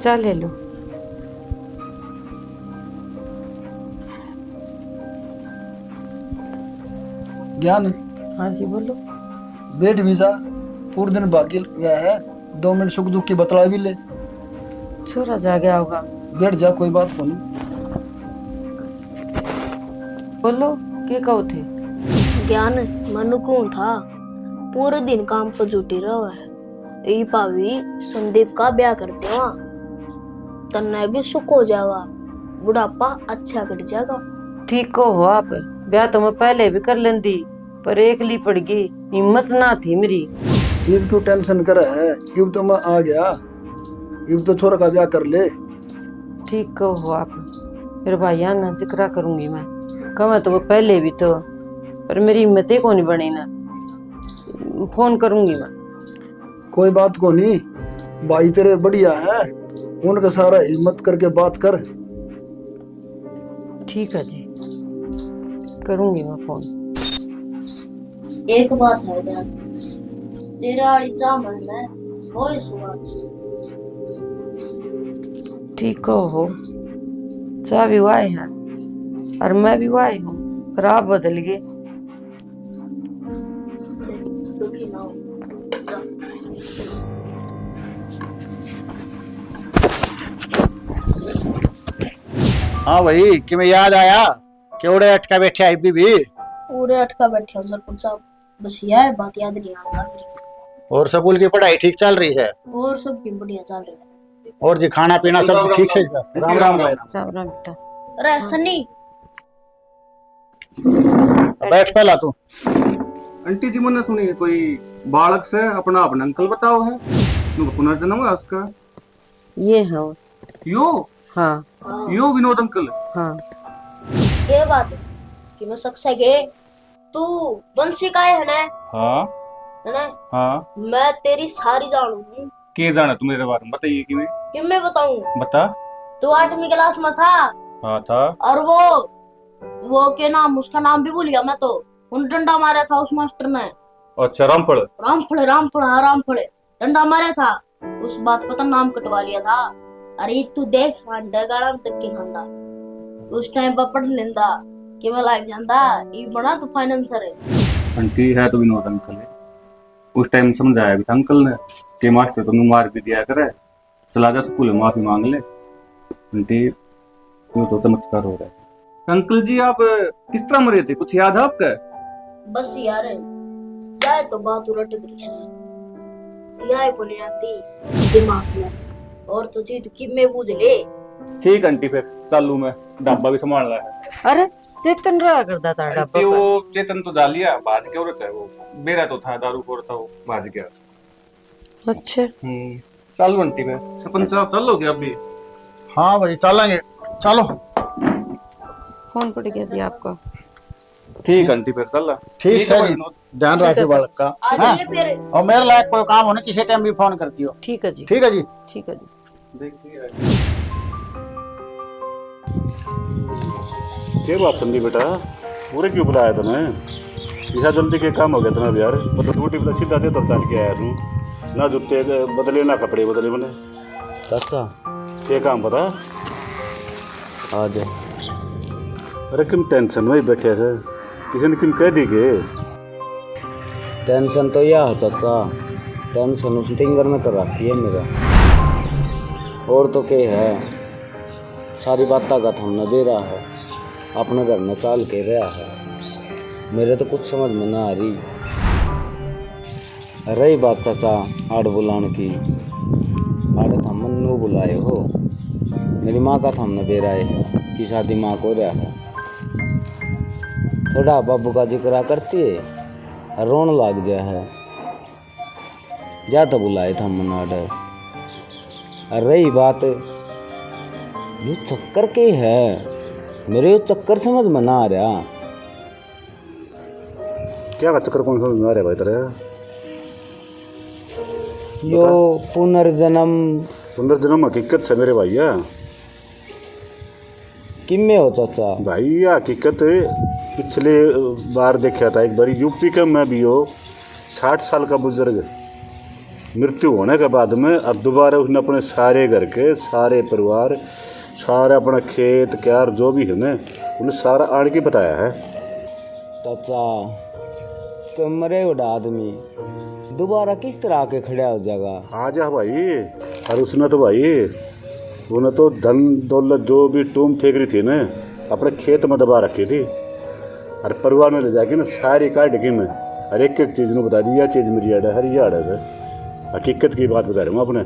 चाय ले लो। ज्ञान, हाँ जी बोलो। बैठ भी जा, पूरे दिन बाकी रहा है, 2 मिनट सुख दुख की बतला भी ले। छोरा जा गया होगा। बैठ जा, कोई बात को नहीं। बोलो, के कहो थे? ज्ञान मनु कौन था, पूरे दिन काम पर जुटी रहो है। यही भाभी संदीप का ब्याह करते हो, तन्ने भी सुख हो जाएगा, बुढ़ापा अच्छा कट जाएगा। ठीक हो आप, ब्याह तो मैं पहले भी कर लेंदी, पर एकली पड़ गई, हिम्मत ना थी मेरी। इब क्यों टेंशन करे है, इब तो मैं आ गया, इब तो छोरा का ब्याह कर ले। ठीक हो आप, फिर भाइया ना जिक्र करूंगी मैं, कमा तो वो पहले भी तो, पर मेरी हिम्मत ही कौन बनी ना, फोन करूंगी मैं। कोई बात को नहीं, भाई तेरे बढ़िया है, उनका सारा हिम्मत करके बात कर। ठीक है जी, करूंगी मैं फोन। एक बात है ज्ञान, तेरे वाली चावल में बहुत स्वाद। ठीक हो, चाह भी हुआ है और मैं भी हुआ हूँ, पर आप बदल गए। दुखी ना हो। हाँ भाई कि मैं याद आया, केवड़े अटका बैठे आई भी। पूरे अटका बैठे हो सरपंच साहब, बस यह है बात याद नहीं आ रही। और स्कूल की पढ़ाई ठीक चल रही है? और सब भी बढ़िया चल रहा है। और जी खाना पीना सब ठीक से? राम राम भाई। राम राम बेटा। अरे सन्नी, बैठ पहला तू। आंटी जी मैंने सुनी कोई बालक से अपना अपना अंकल बताओ है, पुनर्जन्म है उसका। ये है यो हाँ। यो विनोद अंकल। हाँ ये बात है कि मैं शक से गए, तू बंसी का है ना? हाँ है ना? हाँ, मैं तेरी सारी जानू हूँ। के जाना तू मेरे बारे में, बताइए कि मैं बताऊं? बता। तू 8वीं क्लास में था, हाँ था। और वो के नाम, उसका नाम भी भूल गया मैं तो। उन डंडा मारा था उस मास्टर ने। अच्छा रामफल। रामफल हाँ रामफल, डंडा मारा था। उस बात पता नाम कटवा लिया था। अरे तू देख गाड़म तक के खांदा, उस टाइम पर पढ़ लेंदा कि मैं लाग जांदा, ये बना तो फाइनेंसर है। आंटी है तो विनोद अंकल है। उस टाइम समझाया भी था अंकल ने कि मास्टर तुम मार भी दिया करे, चला जा स्कूल में माफी मांग ले। आंटी यूं तो चमत्कार हो रहा है। अंकल जी आप किस तरह मरे थे, कुछ याद है आपका? बस यार जाए तो बात उलट गई से, यह बोले आती दिमाग में, और तो चीज कि मैं बूझ ले। ठीक आंटी, फिर चालू मैं ढाबा भी संभालना है। अरे चेतन रहा करता था आंटी डब्बा वो चेतन तो जा लिया, भाज के औरत है वो, मेरा तो था दारू खोर था वो, भाज गया। पर। अच्छा चालू आंटी में सरपंच साहब चलो क्या अभी? हाँ भाई चलेंगे, चलो। कौन पड़ गया जी आपका? ठीक आंटी फिर चल। ठीक से जी, ध्यान रखिए बालक का। आज हाँ? ये फिर और मेरे लायक कोई काम होने किसी टाइम भी फोन करती हो। ठीक है जी। ठीक है जी। ठीक है जी। देखिए क्या बात संदीप बेटा, पूरे क्यों बुलाया तूने? ऐसा जल्दी के काम हो गया तुम्हें यार? मतलब रोटी बता सीधा दे तो चल के आया तू, ना जूते बदले ना कपड़े बदले मैंने। चाचा क्या काम पता? आ जा। अरे किन टेंशन में बैठे थे, किसी ने किन कह दी के? टेंशन तो यह है चाचा, टेंशन उस टिंगर ने कर रखी है मेरा। और तो क्या है, सारी बातें का हमने दे रहा है, अपने घर में चाल के रहा है, मेरे तो कुछ समझ में ना आ रही। रही बात चाचा आड़ बुलाने की, आड़े तो हम नो बुलाए हो, मेरी माँ का हमने दे रहा है कि शादी माँ को रहा है। थोड़ा बाबू का जिक्र करती है, रोन लग गया है, जा तो बुलाए था मनाडे। और रही बात ये चक्कर के है, मेरे ये चक्कर समझ में ना आ रहा। क्या का चक्कर कौन समझ में आ रहा है भाई तेरा? यो पुनर्जन्म पुनर्जन्म हकीकत से मेरे भैया। किम्मे हो चाचा? भाई ये हकीकत पिछले बार देखा था एक बार यूपी का मैं भी हो, 60 साल का बुजुर्ग मृत्यु होने के बाद में अब दोबारा उसने अपने सारे घर के सारे परिवार सारा अपना खेत क्यार जो भी है ना उन्हें सारा आड़ के बताया है। चाचा तो मरे उड़ा आदमी दोबारा किस तरह के खड़ा हो जाएगा? आ जा भाई। और उसने तो भाई उन्हें तो धन दौलत जो भी टूम फेंक रही थी ना अपने खेत में दबा रखी थी और परिवार में ले जाके ना सारी काट के मैं हर एक चीज़ ने बता दी यह चीज़ मेरी याद है हर याद है सर। हकीकत की बात बता रहा हूँ अपने।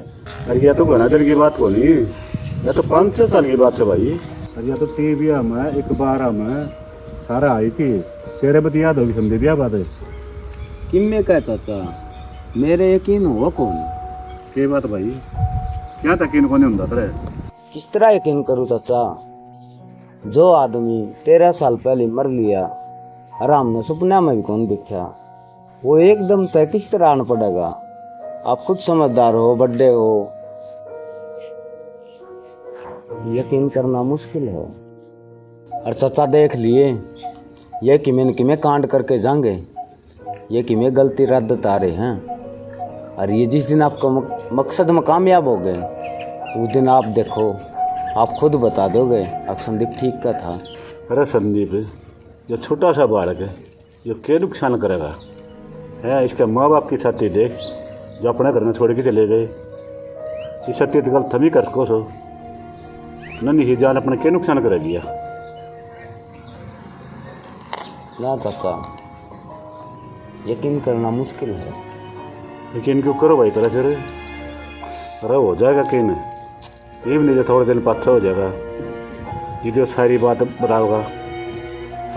अरे यह तो घना दिन की बात को नहीं यह तो 5-6 साल की बात है भाई। अरे यह तो टीविया में एक बार में सारा आई थी तेरे बती याद होगी समझे ब्याह बात है किम में कह चाचा मेरे यकीन हुआ कौन? के बात भाई क्या तकीन को नहीं होता तेरे? किस तरह यकीन करूँ चाचा? जो आदमी 13 साल पहले मर लिया आराम ने सपना में भी कौन दिखा वो एकदम तय किस तरह आना पड़ेगा? आप खुद समझदार हो बड़े हो यकीन करना मुश्किल है। और चाचा देख लिए ये कि मैं कांड करके जाएंगे ये कि मैं गलती रद्द तारे हैं और ये जिस दिन आपका मकसद में कामयाब हो गए उस दिन आप देखो आप खुद बता दोगे अब संदीप ठीक का था। अरे संदीप ये छोटा सा बालक है जो क्या नुकसान करेगा है? इसके माँ बाप की छाती देख जो अपने घर में छोड़ के चले गए इस छाती गल थमी कर को सो नन्ही ही जान अपने क्या नुकसान करेगी या? ना चाचा यकीन करना मुश्किल है। यकीन क्यों करो भाई तेरा फिर अरे हो जाएगा कि नहीं ये भी नहीं जो थोड़े दिन पाछा हो जाएगा ये जो सारी बात बताओगा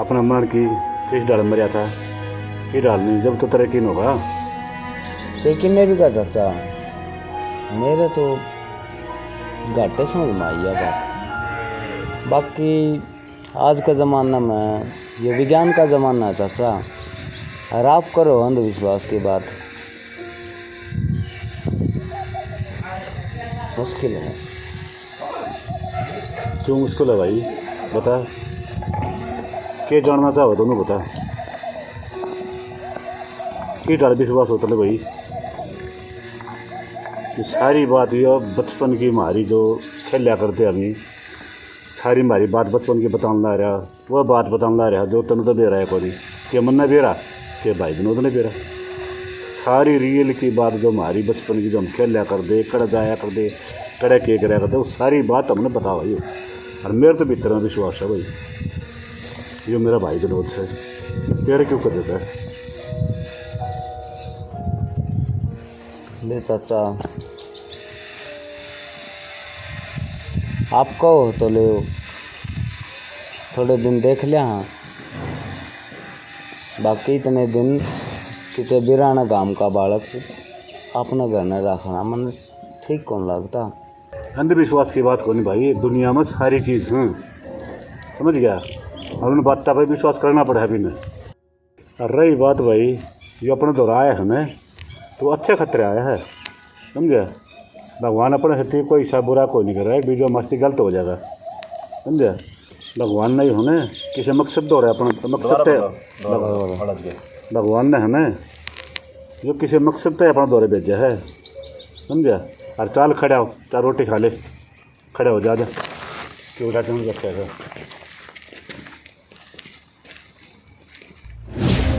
अपना मन की किस डाल मरिया था कि डाल नहीं जब तो तेरा यकीन होगा। लेकिन मैं भी कहा चाचा मेरे तो घाटे समझ में आई है बात। बाकी आज का ज़माना में ये विज्ञान का ज़माना है चाचा और आप करो अंधविश्वास की बात मुश्किल है। क्यों मुश्किल है भाई बता क्या जानना चाहो दोनों बता कि डाल विश्वास होता है भाई? ये सारी बात ये बचपन की हमारी जो खेलिया करते अभी सारी हमारी बात बचपन की बताने ला रहा वह बात बताने ला रहा जो तन तो दे रहा है कोई के मन ने बेरा के भाई विनोद ने बेरा सारी रियल की बात जो हमारी बचपन की जो हम खेलिया कर दे कड़ जाया कर दे कड़े के कराया करते वो सारी बात हमने बता भाई। और मेरे तो भीतर में विश्वास है भाई ये मेरा भाई विनोद है तेरे क्यों कर देता है? ले चाचा आप कहो तो ले थोड़े दिन देख लिया हाँ बाकी इतने दिन कितने बिराना गांव का बालक अपना घर न रखना मन ठीक कौन लगता? अंधविश्वास की बात को नहीं भाई दुनिया में सारी चीज़ हैं समझ गया और उन बात पर विश्वास करना पड़ा अभी नहीं। और रही बात भाई ये अपने दोहराया है ना तो अच्छे खतरे आया है समझे। भगवान अपने हती कोई ऐसा बुरा कोई नहीं कर रहा है बीजो मस्ती गलत हो जाएगा समझे। भगवान नहीं होने किसी मकसद दो रहा अपना मकसद भगवान ने है ना जो किसी मकसद पे अपना दौरे भेजा है समझा। और चाल खड़ा हो चार रोटी खा ले खड़े हो जा क्यों रखेगा।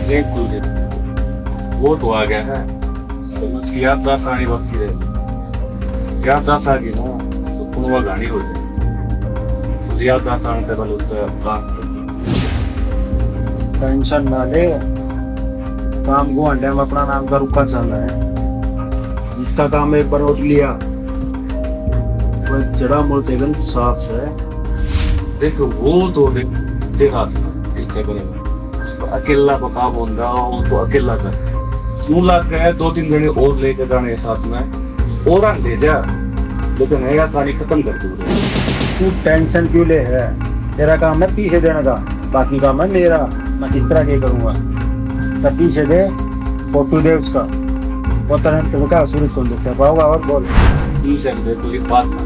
देख तुझे वो तो आ गया है तो उसकी याददाश्त आनी बाकी रहे याददाश्त आ गई ना तो पुनवा गाड़ी हो जाए तो याददाश्त आने तक उसका काम टेंशन ना ले काम को अंडे में अपना नाम का रुका चल रहा है इसका काम एक बार उठ लिया वो जड़ा मोलतेगन साफ है। देखो वो तो देखा था किस तरह अकेला पका बोल रहा हूँ तो अकेला कर क्यों लग गया 2-3 जने और लेकर जाने साथ में और ले जा लेकिन नया कहानी खत्म कर दूँ। तू टेंशन क्यों ले है तेरा काम है पीछे देने का बाकी काम है मेरा मैं किस तरह के करूँगा। तो पीछे दे फोटो दे उसका वो तरह तुम्हें क्या सूरज कौन देखता पाओगा और बोल पीछे दे कोई बात ना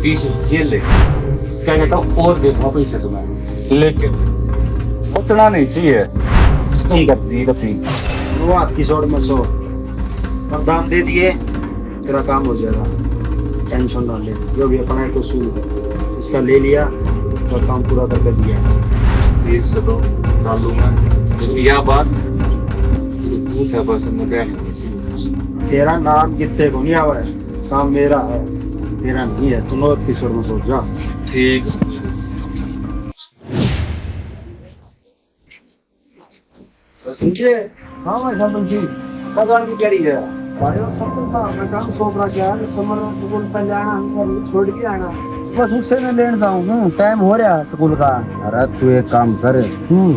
पीछे ये ले क्या कहता हूँ और देखो पीछे तुम्हें लेकिन उतना नहीं चाहिए तुम करती कभी वो हाथ की सोड़ में सो और दाम दे दिए तेरा काम हो जाएगा, टेंशन ना ले। जो भी अपना है कसूर है, इसका ले लिया और काम पूरा करके दिया। प्लीज तो डाल लूंगा, लेकिन यह बात दूसरा पर्सन में क्या नहीं। तेरा नाम कितने को नहीं आवा है, काम मेरा है, तेरा नहीं है। तुम लोग किशोर में सोच जा। ठीक हाँ भाई साहब जी, भगवान की करी है भाई, सब तो था। मैं काम सोच रहा क्या समर स्कूल पहले आना, हम छोड़ के आना, बस उससे मैं लेने जाऊँ। टाइम हो रहा स्कूल का। अरे तू एक काम कर,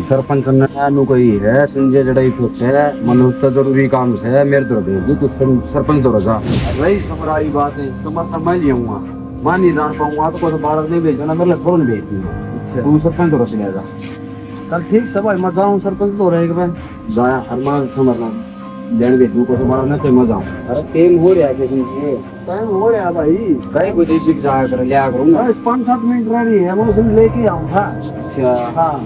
सरपंच ने आनू कोई है संजय जड़ाई तो है मनुष्य का जरूरी काम है, मेरे तो भेज दी, तू सरपंच तो रजा। वही समराई बात है, समर मैं नहीं आऊंगा, मैं नहीं जान पाऊंगा तो कोई बालक नहीं भेजना, मेरे फोन भेज दी। तू सरपंच तो रख लेगा। चल ठीक है भाई, मैं जाऊँ सरपंच तो रहेगा। मैं जाया हरमान समरना देने भेजू को तुम्हारा न मैं जाऊँ। अरे टाइम हो रहा है तुमसे, टाइम हो रहा भाई, कहीं कोई दिख जाया कर लिया करूंगा। 5-7 मिनट रह रही है, मैं उसे लेके आऊंगा। अच्छा हाँ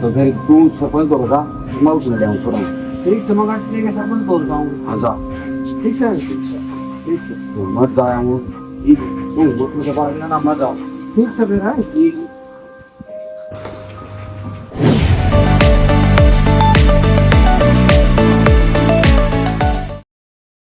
तो फिर तू सरपंच तो रजा, मैं उसमें ले आऊँ थोड़ा। ठीक है, मैं गाड़ी लेके सरपंच बोलता हूँ। हाँ जा, ठीक है ठीक है तो मत जाया हूँ, तू बोतल के पास ना मत जाओ। ठीक है फिर है। ठीक